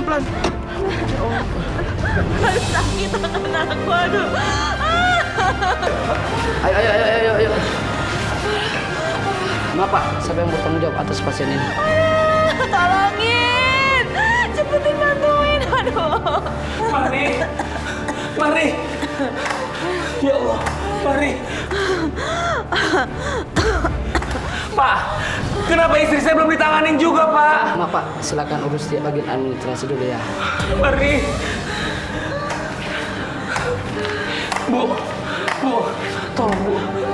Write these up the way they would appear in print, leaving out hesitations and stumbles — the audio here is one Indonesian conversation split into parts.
pelan-pelan. Sakit tangan aku, aduh. Ayo. Maaf Pak, siapa yang bertanggung jawab atas pasien ini? Tolongin, cepetin bantuin, aduh. Mari. Ya Allah, mari. Pak, kenapa istri saya belum ditanganin juga, Pak? Maaf Pak, silakan urus di bagian administrasi dulu ya. Mari. Bu,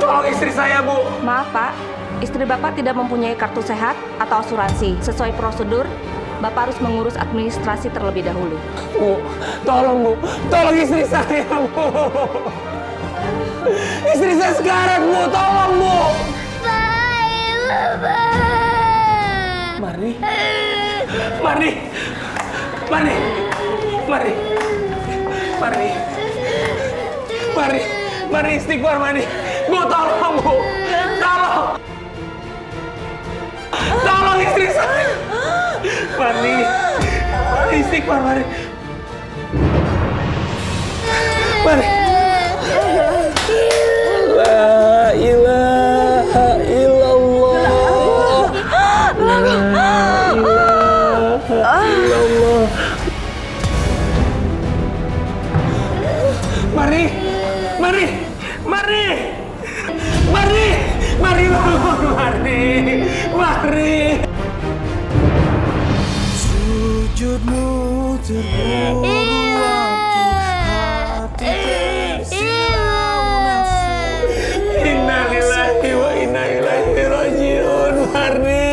tolong istri saya, Bu. Maaf Pak, istri Bapak tidak mempunyai kartu sehat atau asuransi. Sesuai prosedur, Bapak harus mengurus administrasi terlebih dahulu. Bu, tolong istri saya, Bu. Istri saya sekarang, Bu, tolong, Bu. Mari istighfar, mari. Bu, tolong, Bu. Tolong istri saya. Mari istighfar, mari. La ilaha illallah. La ilaha illallah. Mari. Sujudmu terpuruk hati tersilau nafsu. Innalillahi wa inna ilaihi rajiun. Mari.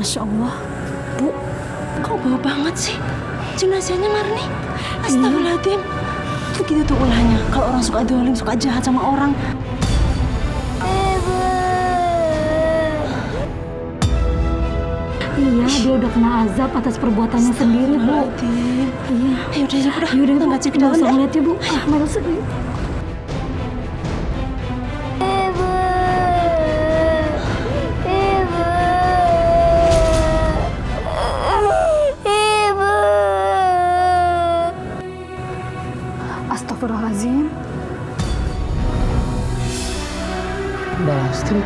Masya Allah, Bu, kok bau banget sih? Jenazahnya Marni. Astagfirullahaladzim. Begitu tuh ulahnya, kalau orang suka dolim, suka jahat sama orang. Iya, dia udah kena azab atas perbuatannya sendiri, Bu. Iya. Yaudah, kita nggak cek ke nggak dalam usah ya. ngeliat ya, Bu. Mari sedih. Astagfirullahaladzim. Mbak Lastri.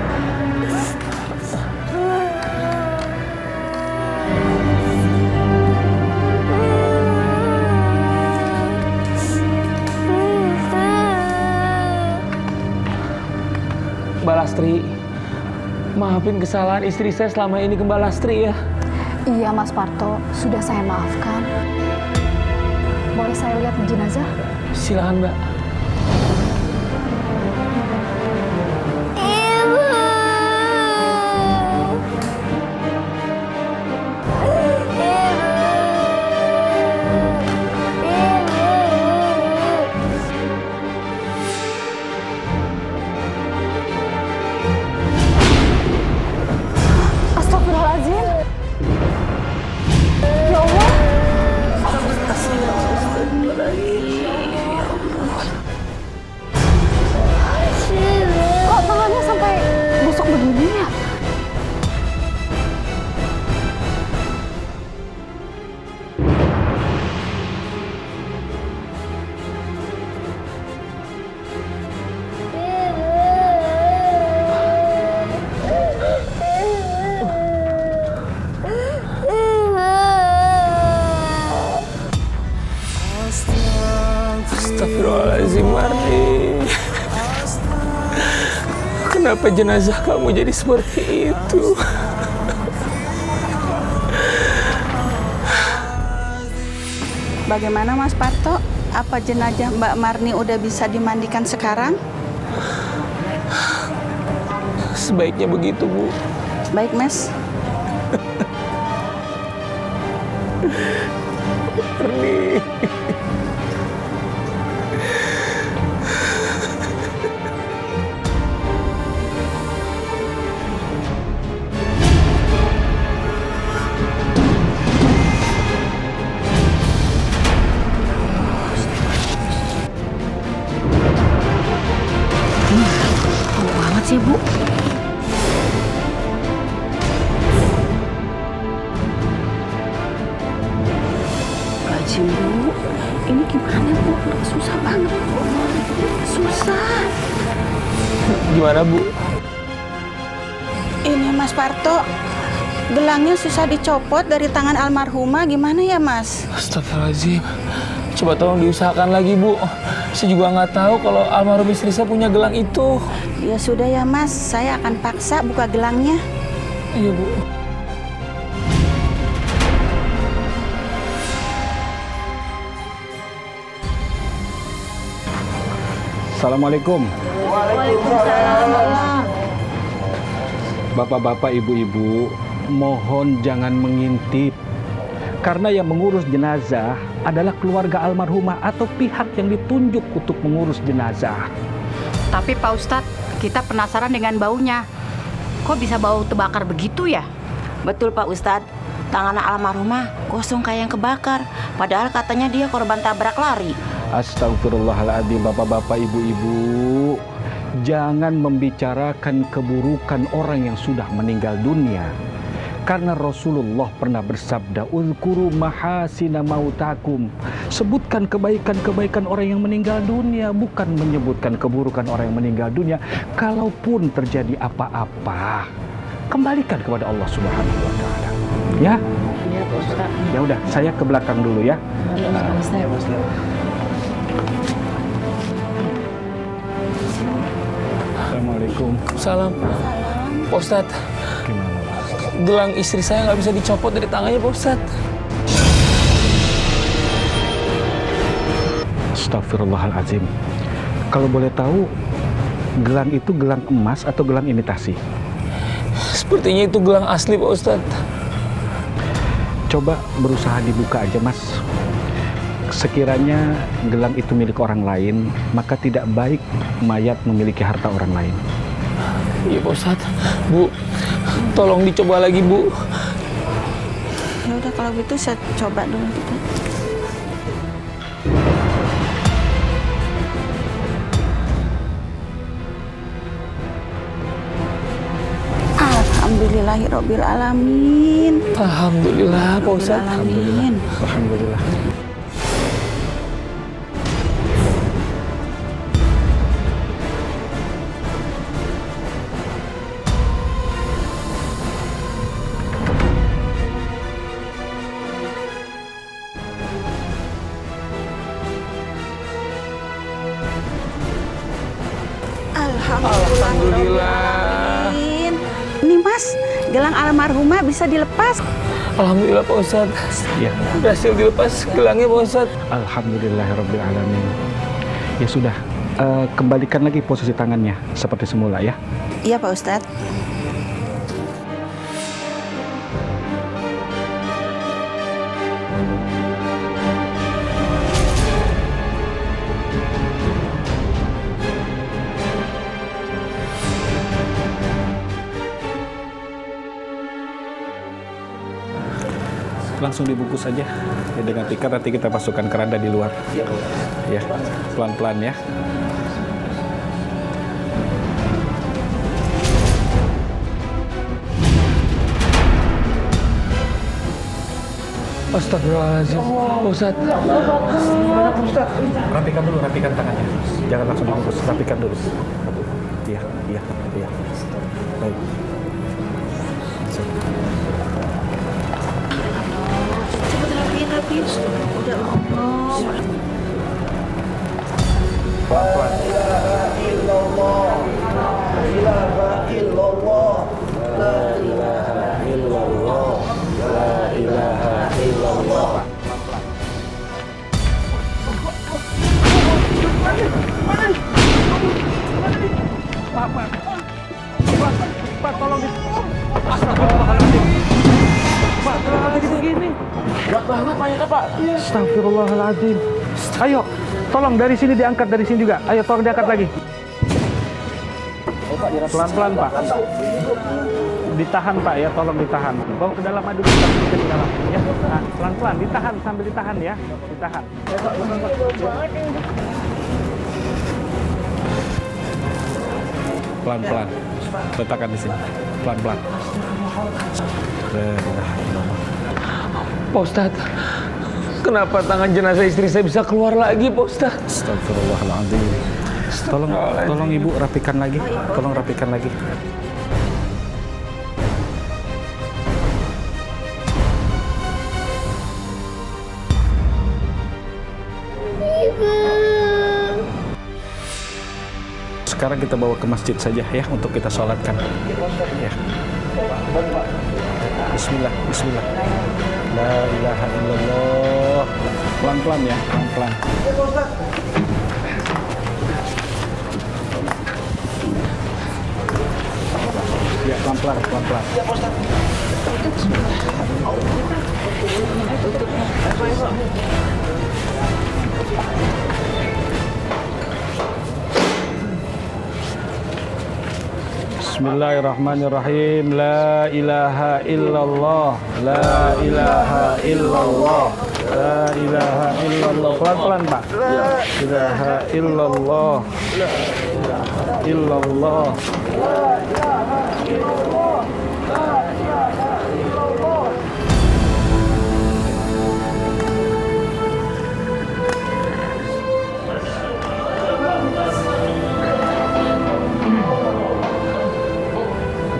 Mbak Lastri, maafin kesalahan istri saya selama ini ke Mbak Lastri ya. Iya, Mas Parto. Sudah saya maafkan. Boleh saya lihat jenazah? Silakan, Mbak. Astagfirullahaladzim. Ya Allah. Kok tangannya sampai busuk begini ya? Astagfirullahaladzim, Marni. Kenapa jenazah kamu jadi seperti itu? Bagaimana Mas Parto? Apa jenazah Mbak Marni udah bisa dimandikan sekarang? Sebaiknya begitu, Bu. Baik, Mas. Marni. Astagfirullahaladzim, Bu. Ini gimana, Bu? Susah banget, Bu. Susah. Gimana, Bu? Ini Mas Parto, gelangnya susah dicopot dari tangan almarhumah. Gimana ya, Mas? Astagfirullahaladzim. Coba tolong diusahakan lagi, Bu. Saya juga nggak tahu kalau almarhum istri saya punya gelang itu. Ya sudah ya, Mas. Saya akan paksa buka gelangnya. Iya, Bu. Assalamualaikum. Waalaikumsalam. Bapak-bapak, ibu-ibu, mohon jangan mengintip. Karena yang mengurus jenazah adalah keluarga almarhumah atau pihak yang ditunjuk untuk mengurus jenazah. Tapi Pak Ustadz, kita penasaran dengan baunya. Kok bisa bau terbakar begitu ya? Betul Pak Ustadz. Tangan almarhumah kosong kayak yang kebakar. Padahal katanya dia korban tabrak lari. Astagfirullahaladzim, bapak-bapak, ibu-ibu. Jangan membicarakan keburukan orang yang sudah meninggal dunia. Karena Rasulullah pernah bersabda, "Uzkuru mahasina mautakum." Sebutkan kebaikan-kebaikan orang yang meninggal dunia, bukan menyebutkan keburukan orang yang meninggal dunia. Kalaupun terjadi apa-apa, kembalikan kepada Allah Subhanahu wa taala. Ya? Iya Pak Ustadz. Ya udah, saya ke belakang dulu ya. Assalamualaikum. Salam. Pak Ustadz, Gimana? gelang istri saya nggak bisa dicopot dari tangannya, Pak Ustadz. Astagfirullahaladzim. Kalau boleh tahu, gelang itu gelang emas atau gelang imitasi? Sepertinya itu gelang asli, Pak Ustadz. Coba berusaha dibuka aja, Mas. Sekiranya gelang itu milik orang lain, maka tidak baik mayat memiliki harta orang lain. Iya, Pak Ustadz. Bu, tolong dicoba lagi, Bu. Ya udah kalau gitu saya coba dulu gitu. Alhamdulillahirabbil alamin. Alhamdulillah, Pak Ustadz. Alamin. Alhamdulillah. Alhamdulillah. Ini Mas, gelang almarhumah bisa dilepas. Alhamdulillah, Pak Ustadz. Ya, Berhasil dilepas gelangnya, Pak Ustadz. alhamdulillahirabbil alamin. Ya sudah, kembalikan lagi posisi tangannya seperti semula ya. Iya Pak Ustadz. Langsung dibungkus saja ya, dengan tikar, nanti kita masukkan keranda di luar. Ya, pelan-pelan ya. Astagfirullahaladzim, Pak Ustadz. Rapikan dulu, rapikan tangannya. Jangan langsung dibungkus, rapikan dulu. Iya, iya, iya. Baik. Pelan-pelan. Pak, tolong di... Astagfirullahaladzim. Pak, kenapa begini? Berat banget, Pak, ya, Pak. Astagfirullahaladzim. Ayo, tolong dari sini diangkat, dari sini juga. Ayo, tolong diangkat lagi. Pelan-pelan, Pak. Ditahan, Pak, ya. Tolong ditahan. Bawa ke dalam, aduh, kita ke dalam. Ya, nah, pelan-pelan. Ditahan, sambil ditahan, ya. Ditahan. Pelan-pelan. Letakkan di sini. Pelan-pelan. Pak Ustadz, Kenapa tangan jenazah istri saya bisa keluar lagi, Pak Ustadz? Astagfirullahaladzim. Tolong ibu rapikan lagi. Tolong rapikan lagi. Sekarang kita bawa ke masjid saja ya untuk kita sholatkan. Ya. Bismillah, Bismillah. La ilaha illallah. Pelan-pelan ya, pelan-pelan. Ya, pelan-pelan, pelan-pelan. Bismillahirrahmanirrahim. La ilaha illallah. La ilaha illallah. La ilaha illallah. Pelan-pelan, Pak. La ilaha illallah. La ilaha illallah.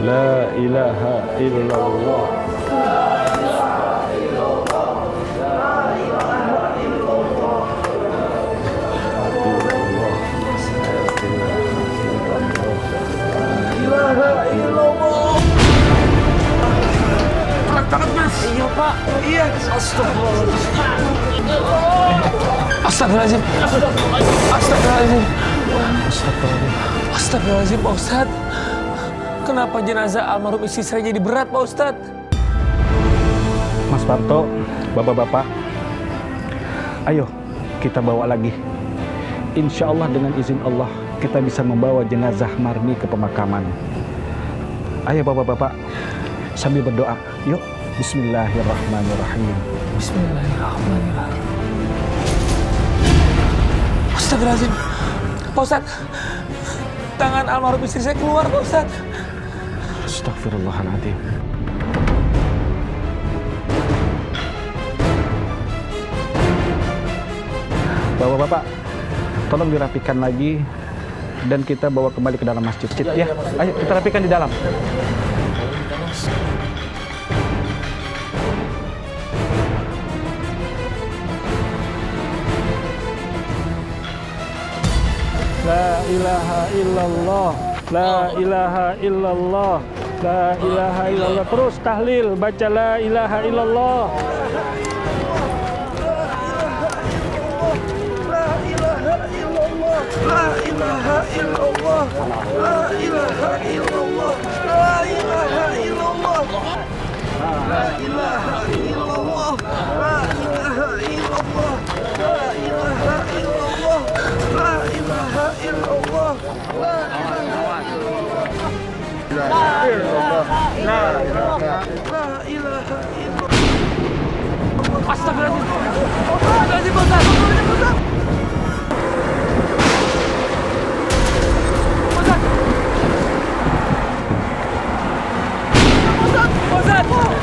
La ilaha illallah. Astagfirullahaladzim. Astagfirullahaladzim. Astagfirullahaladzim, Pak Ustadz. Kenapa jenazah almarhum istri saya jadi berat, Pak Ustadz? Mas Parto, bapak-bapak, ayo kita bawa lagi. Insya Allah dengan izin Allah kita bisa membawa jenazah Marni ke pemakaman. Ayo bapak-bapak, sambil berdoa. Yuk, Bismillahirrahmanirrahim. Bismillahirrahmanirrahim. Astagfirullahaladzim. Pak Ustadz, tangan almarhum istri saya keluar, Pak Ustadz. Astagfirullahaladzim. Bapak-bapak, tolong dirapikan lagi dan kita bawa kembali ke dalam masjid. Ya, ayo kita rapikan di dalam. La ilaha illallah. La ilaha illallah. La ilaha illallah. Terus tahlil, baca la ilaha illallah. La ilaha illallah. La ilaha illallah. La ilaha illallah. La ilaha illallah. La ilaha illallah. La ilaha illallah. La ilaha illallah. La ilaha illallah. La ilaha illallah. Astagfirullahaladzim. Astagfirullahaladzim, Pak Ustadz. Ustadz!